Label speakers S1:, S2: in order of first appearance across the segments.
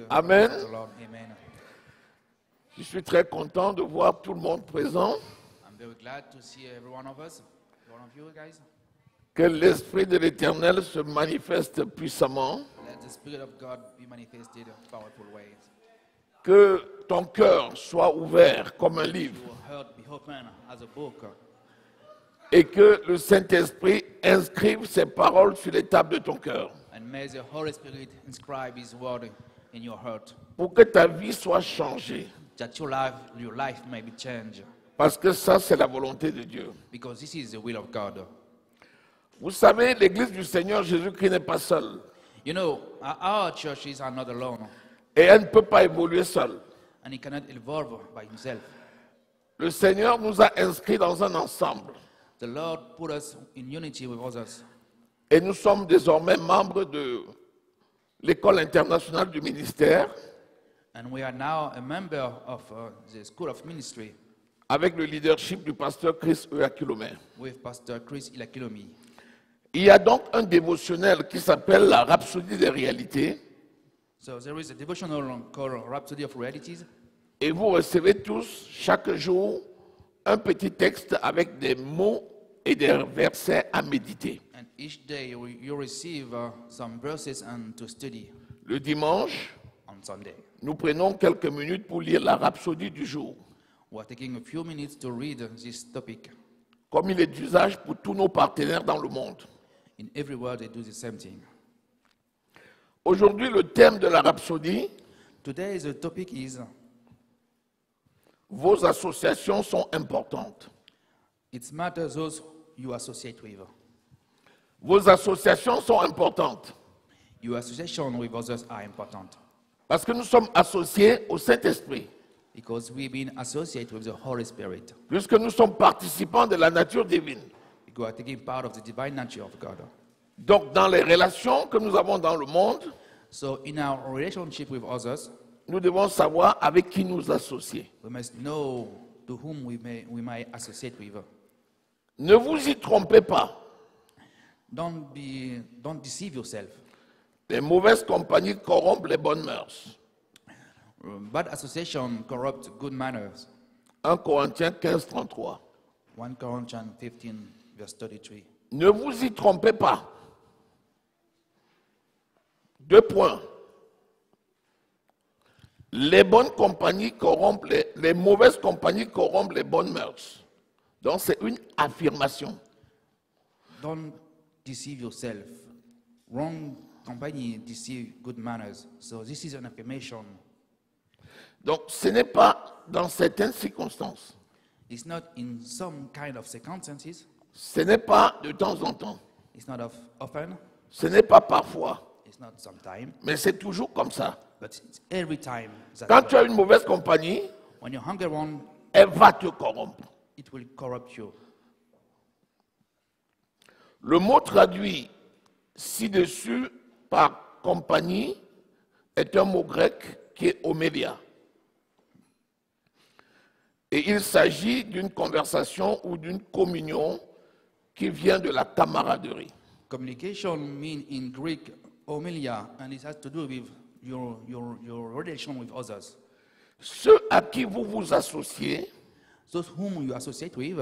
S1: Amen.
S2: Amen.
S1: Je suis très content de voir tout le monde présent.
S2: I'm very glad to see every one of us, one of you guys.
S1: Que l'Esprit de l'Éternel se manifeste puissamment.
S2: Let the Spirit of God be manifested in powerful ways.
S1: Que ton cœur soit ouvert comme un livre.
S2: Your heart be open as a book.
S1: Et que le Saint-Esprit inscrive ses paroles sur les tables de ton cœur.
S2: And may the Holy Spirit inscribe His word in your heart.
S1: Pour que ta vie soit changée.
S2: That your life may be changed.
S1: Parce que ça, c'est la volonté de Dieu.
S2: Because this is the will of God.
S1: Vous savez, l'Église du Seigneur Jésus-Christ n'est pas seule.
S2: You know, our churches are not alone.
S1: Et elle ne peut pas évoluer seule.
S2: And He cannot evolve by Himself.
S1: Le Seigneur nous a inscrits dans un ensemble.
S2: The Lord put us in unity with others.
S1: Et nous sommes désormais membres de l'École internationale du ministère.
S2: And we are now a member of the School of Ministry
S1: Avec le leadership du pasteur Chris Oyakhilome.
S2: with Pastor Chris Ilakilomi.
S1: Il y a donc un dévotionnel qui s'appelle la Rhapsodie des réalités.
S2: So there is a devotional called Rhapsody of Realities.
S1: Et vous recevez tous, chaque jour, un petit texte avec des mots et des versets à méditer.
S2: And each day you receive some verses and to study
S1: Le dimanche,
S2: on Sunday.
S1: nous prenons quelques minutes pour lire la Rhapsodie du jour.
S2: We're taking a few minutes to read this topic.
S1: Comme il est d'usage pour tous nos partenaires dans le monde.
S2: In every word they do the same thing.
S1: Aujourd'hui, le thème de la Rhapsodie,
S2: Today the topic is
S1: vos associations sont importantes.
S2: it matters those you associate with.
S1: Vos associations sont importantes.
S2: Your association with others are important
S1: Parce que nous sommes associés au Saint-Esprit.
S2: because we've been associated with the Holy Spirit.
S1: Puisque nous sommes participants de la nature divine.
S2: We are taking part of the divine nature of God.
S1: Donc, dans les relations que nous avons dans le monde,
S2: So in our relationship with others,
S1: nous devons savoir avec qui nous associer.
S2: we must know to whom we may associate with.
S1: Ne vous y trompez pas.
S2: Don't deceive yourself.
S1: Les mauvaises compagnies corrompent les bonnes mœurs.
S2: Bad association corrupt good manners.
S1: 1 Corinthiens 15, 33.
S2: 1 Corinthians 15, verse 33.
S1: Ne vous y trompez pas. 2 points. Les bonnes compagnies corrompent les mauvaises compagnies corrompent les bonnes mœurs. Donc c'est une affirmation.
S2: Don't deceive yourself. Wrong company deceive good manners. So this is an affirmation.
S1: Donc ce n'est pas dans certaines circonstances.
S2: It's not in some kind of circumstances.
S1: Ce n'est pas de temps en temps.
S2: It's not often.
S1: Ce n'est pas parfois.
S2: It's not sometime.
S1: Mais c'est toujours comme ça.
S2: But it's every time.
S1: Quand tu as une mauvaise compagnie,
S2: When you hang around,
S1: elle va te corrompre.
S2: it will corrupt you.
S1: Le mot traduit ci-dessus par compagnie est un mot grec qui est homélia. Et il s'agit d'une conversation ou d'une communion qui vient de la camaraderie.
S2: Communication means in Greek homilia, and it has to do with your relation with others.
S1: Ceux à qui vous vous associez,
S2: Those whom you associate with,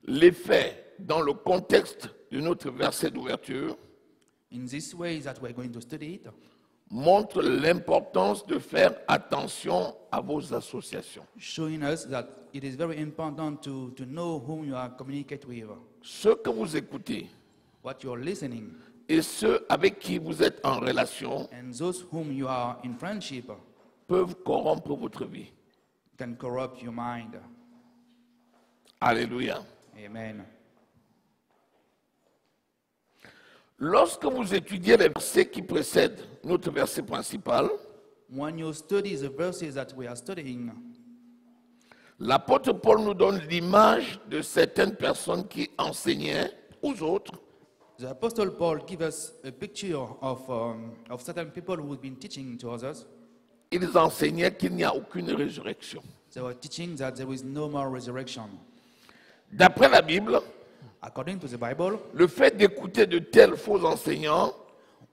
S1: les faits dans le contexte de notre verset d'ouverture
S2: in this way that we're going to study it,
S1: montrent l'importance de faire attention à vos associations.
S2: showing us that it is very important to know whom you are communicating with,
S1: Ceux que vous écoutez
S2: what you're listening,
S1: et ceux avec qui vous êtes en relation
S2: and those whom you are in friendship
S1: peuvent corrompre votre vie.
S2: can corrupt your mind.
S1: Alléluia.
S2: Amen.
S1: Lorsque vous étudiez les versets qui précèdent notre verset principal,
S2: When you study the verses that we are studying,
S1: l'apôtre Paul nous donne l'image de certaines personnes qui enseignaient aux autres
S2: the Apostle Paul gives us a picture of certain people who've been teaching to others.
S1: Ils enseignaient qu'il n'y a aucune résurrection.
S2: They were teaching that there is no more resurrection.
S1: D'après la Bible,
S2: According to the Bible,
S1: le fait d'écouter de tels faux enseignants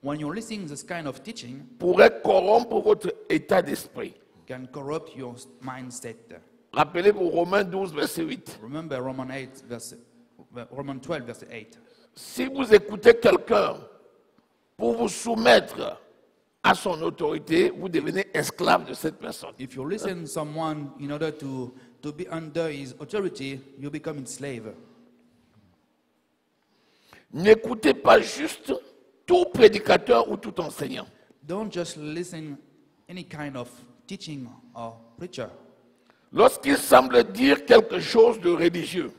S2: when you're listening to this kind of teaching,
S1: pourrait corrompre votre état d'esprit.
S2: can corrupt your mindset.
S1: Rappelez-vous Romains 12, verset 8.
S2: Remember Romans 12, verse 8.
S1: Si vous écoutez quelqu'un pour vous soumettre à son autorité, vous devenez esclave de cette personne.
S2: If you listen to someone in order to be under his authority, you become a slave.
S1: N'écoutez pas juste tout prédicateur ou tout enseignant.
S2: Don't just listen any kind of teaching or preacher.
S1: Lorsqu'il semble dire quelque chose de religieux,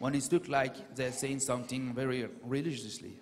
S2: When it looks like they're saying something very religiously,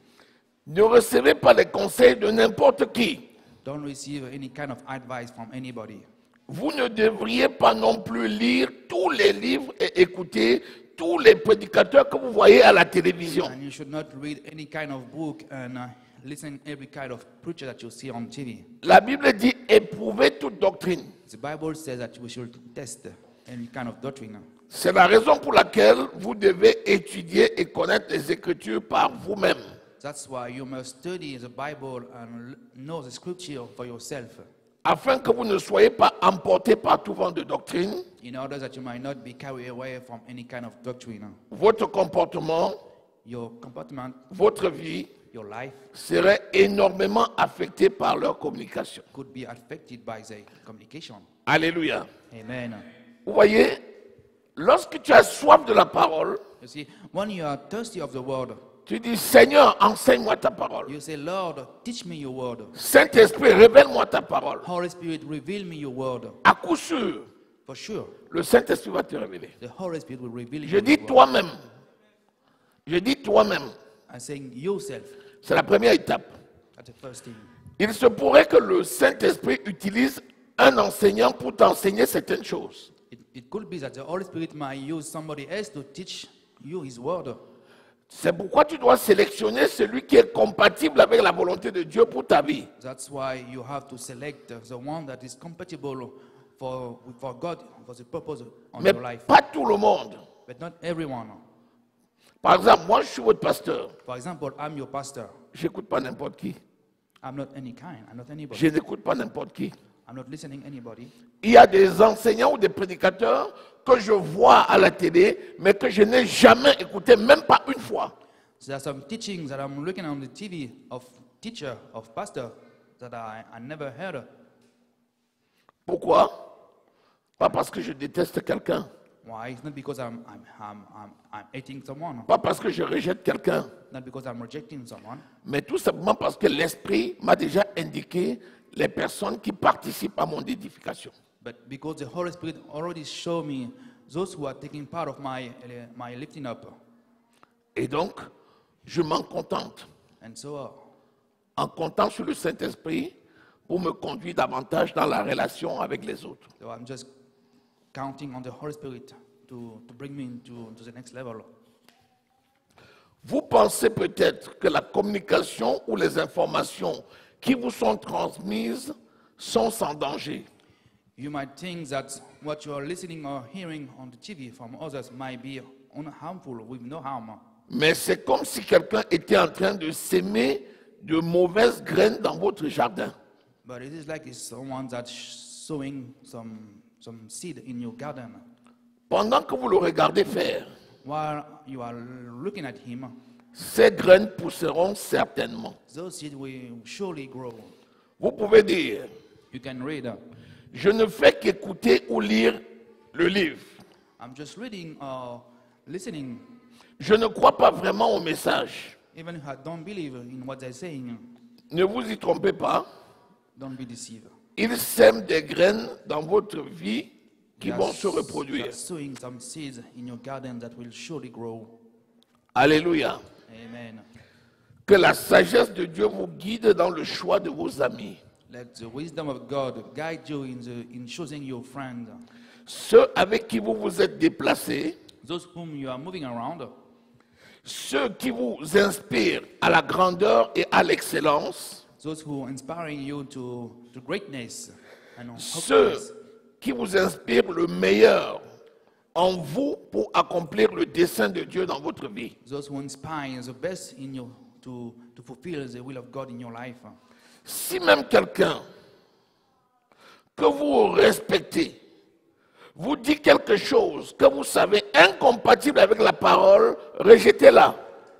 S1: ne recevez pas les conseils de n'importe qui.
S2: don't receive any kind of advice from anybody.
S1: Vous ne devriez pas non plus lire tous les livres et écouter tous les prédicateurs que vous voyez à la télévision.
S2: And you should not read any kind of book and listen every kind of preacher that you see on TV.
S1: La Bible dit éprouvez toute doctrine.
S2: The Bible says that we should test any kind of doctrine.
S1: C'est la raison pour laquelle vous devez étudier et connaître les Écritures par vous-même.
S2: That's why you must study the Bible and know the scripture for yourself,
S1: Afin que vous ne soyez pas emportés par tout vent de doctrine,
S2: in order that you might not be carried away from any kind of doctrine.
S1: votre comportement,
S2: Your comportment,
S1: votre vie
S2: your life
S1: serait énormément affecté par leur communication.
S2: could be affected by the communication.
S1: Alléluia.
S2: Amen.
S1: Vous voyez, lorsque tu as soif de la parole,
S2: You see, when you are thirsty of the word,
S1: tu dis Seigneur, enseigne-moi ta parole.
S2: you say, Lord, teach me your word.
S1: Saint-Esprit, révèle-moi ta parole.
S2: Holy Spirit, reveal me your word.
S1: À coup sûr,
S2: For sure,
S1: le Saint-Esprit va te révéler.
S2: the Holy Spirit will reveal
S1: Je
S2: you
S1: dis
S2: your word.
S1: toi-même. Je dis toi-même.
S2: I'm saying yourself.
S1: C'est la première étape.
S2: That's the first thing.
S1: Il se pourrait que le Saint-Esprit utilise un enseignant pour t'enseigner certaines choses.
S2: It could be that the Holy Spirit might use somebody else to teach you His word.
S1: C'est pourquoi tu dois sélectionner celui qui est compatible avec la volonté de Dieu pour ta vie.
S2: That's why you have to select the one that is compatible for God, for the purpose on
S1: Mais
S2: your life.
S1: pas tout le monde.
S2: But not everyone.
S1: Par exemple, moi je suis votre pasteur.
S2: For example, I'm your pastor.
S1: Je n'écoute pas n'importe qui.
S2: I'm not any kind. I'm not anybody.
S1: Je n'écoute pas n'importe qui.
S2: I'm not listening anybody.
S1: Il y a des enseignants ou des prédicateurs que je vois à la télé, mais que je n'ai jamais écouté, même pas une fois.
S2: So there are some teachings that I'm looking on the TV of teacher, of pastor, that I never heard.
S1: Pourquoi? Pas parce que je déteste quelqu'un,
S2: Why? It's not because I'm hating someone.
S1: pas parce que je rejette quelqu'un,
S2: Not because I'm rejecting someone.
S1: mais tout simplement parce que l'Esprit m'a déjà indiqué les personnes qui participent à mon édification.
S2: But because the Holy Spirit already showed me those who are taking part of my lifting up.
S1: Et donc, je m'en contente,
S2: And so
S1: en comptant sur le Saint-Esprit pour me conduire davantage dans la relation avec les autres.
S2: I'm just counting on the Holy Spirit to bring me to the next level.
S1: Vous pensez peut-être que la communication ou les informations qui vous sont transmises sont sans danger.
S2: You might think that what you are listening or hearing on the TV from others might be unharmful, with no harm.
S1: Mais c'est comme si quelqu'un était en train de s'aimer de mauvaises graines dans votre jardin.
S2: But it is like it's someone that's sowing some seed in your garden.
S1: Pendant que vous le regardez faire,
S2: While you are looking at him,
S1: ces graines pousseront certainement.
S2: those seeds will surely grow.
S1: Vous pouvez dire,
S2: You can read.
S1: je ne fais qu'écouter ou lire le livre.
S2: I'm just reading or listening,
S1: Je ne crois pas vraiment au message.
S2: even if I don't believe in what they're saying.
S1: Ne vous y trompez pas.
S2: Don't be deceived.
S1: Ils sèment des graines dans votre vie qui
S2: They are
S1: vont se
S2: they
S1: reproduire.
S2: are sowing some seeds in your garden that will surely grow.
S1: Alléluia.
S2: Amen.
S1: Que la sagesse de Dieu vous guide dans le choix de vos amis.
S2: Let the wisdom of God guide you in choosing your friend.
S1: Ceux avec qui vous vous êtes déplacés,
S2: Those whom you are moving around,
S1: ceux qui vous inspirent à la grandeur et à l'excellence,
S2: those who are inspiring you to greatness and
S1: ceux
S2: holiness,
S1: qui vous inspirent le meilleur en vous pour accomplir le dessein de Dieu dans votre vie.
S2: those who inspire the best in to fulfill the will of God in your life.
S1: Si même quelqu'un que vous respectez vous dit quelque chose que vous savez incompatible avec la parole, rejetez-la.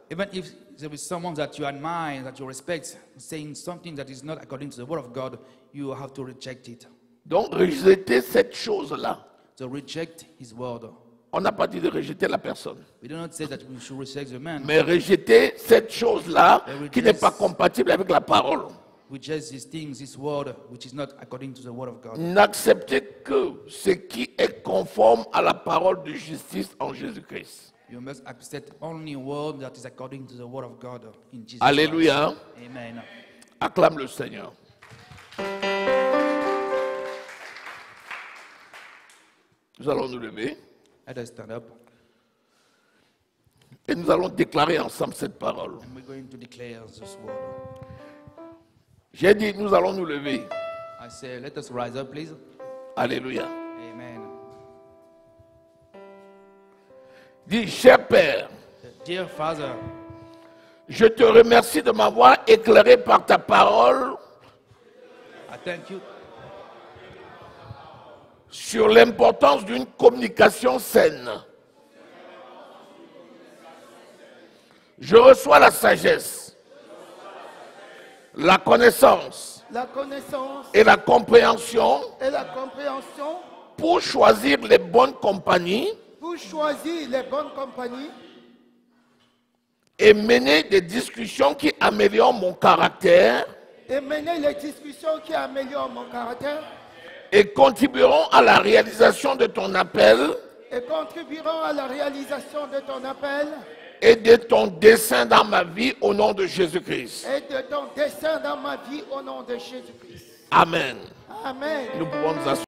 S2: Even if there is someone that you admire, that you respect, saying something that is not according to the word of God, you have to reject it.
S1: Donc rejetez cette chose-là.
S2: So reject his word.
S1: On n'a pas dit de rejeter la personne,
S2: We do not say that we should reject the man.
S1: mais rejeter cette chose-là qui n'est pas compatible avec la parole.
S2: Reject these things, this word, which is not according to the word of God.
S1: N'acceptez que ce qui est conforme à la parole de justice en Jésus-Christ.
S2: You must accept only a word that is according to the word of God in Jesus
S1: Alléluia.
S2: Christ. Amen.
S1: Acclame le Seigneur. Nous allons nous lever
S2: Let us stand up
S1: et nous allons déclarer ensemble cette parole.
S2: and we're going to declare this word.
S1: J'ai dit, nous allons nous lever.
S2: I say, let us rise up, please.
S1: Alléluia.
S2: Amen.
S1: Dis, cher Père,
S2: Dear Father,
S1: je te remercie de m'avoir éclairé par ta parole
S2: I thank you
S1: sur l'importance d'une communication saine. Je reçois la sagesse, la connaissance et la compréhension pour choisir les bonnes compagnies et mener des discussions qui améliorent mon caractère et contribueront à la réalisation de ton appel et de ton dessein dans ma vie au nom de Jésus-Christ. Amen.
S3: Amen.
S1: Nous pouvons nous asseoir.